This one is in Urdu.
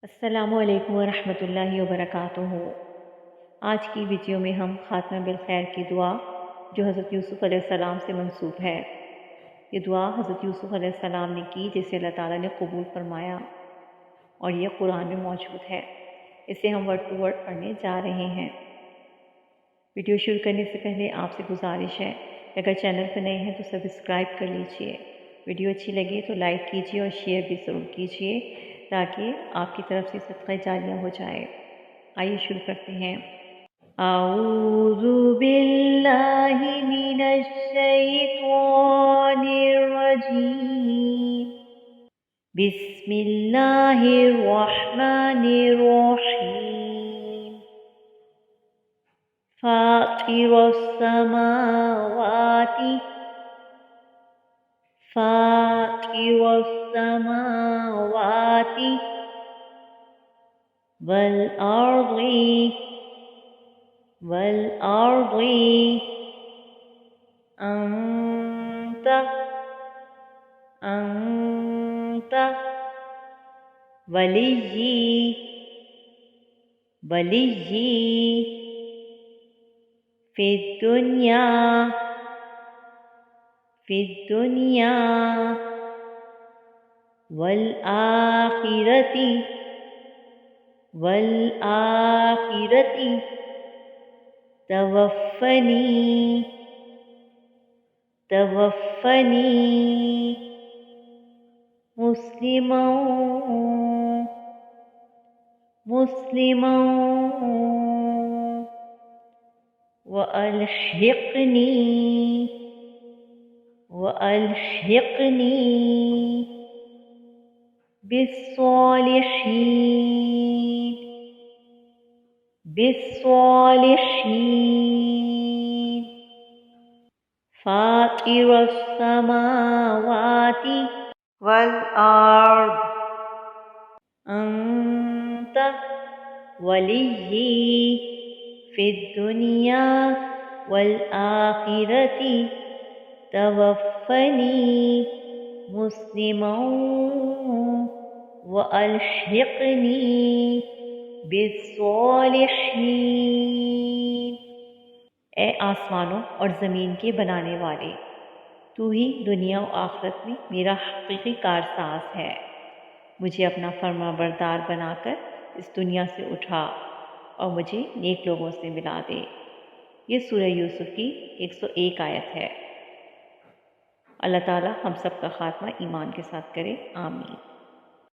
السلام علیکم ورحمۃ اللہ وبرکاتہ۔ آج کی ویڈیو میں ہم خاتمہ بالخیر کی دعا جو حضرت یوسف علیہ السلام سے منسوب ہے، یہ دعا حضرت یوسف علیہ السلام نے کی جسے اللہ تعالیٰ نے قبول فرمایا اور یہ قرآن میں موجود ہے۔ اسے ہم ورڈ ٹو ورڈ پڑھنے جا رہے ہیں۔ ویڈیو شروع کرنے سے پہلے آپ سے گزارش ہے کہ اگر چینل پر نئے ہیں تو سبسکرائب کر لیجئے، ویڈیو اچھی لگے تو لائک کیجئے اور شیئر بھی ضرور کیجئے تاکہ آپ کی طرف سے صدقہ جاریہ ہو جائے۔ آئیے شروع کرتے ہیں۔ اعوذ باللہ من الشیطان الرجیم، بسم اللہ الرحمن الرحیم، فاطر السماوات والأرض أنت وليي في الدنيا والآخرة توفني مسلما وألحقني بالصالحين فاطر السماوات والأرض أنت وليي في الدنيا والآخرة توفني مسلما وألحقني بالصالحين۔ اے آسمانوں اور زمین کے بنانے والے، تو ہی دنیا و آخرت میں میرا حقیقی کارساز ہے۔ مجھے اپنا فرما بردار بنا کر اس دنیا سے اٹھا اور مجھے نیک لوگوں سے ملا دے۔ یہ سورہ یوسف کی 101 آیت ہے۔ اللہ تعالیٰ ہم سب کا خاتمہ ایمان کے ساتھ کرے، آمین۔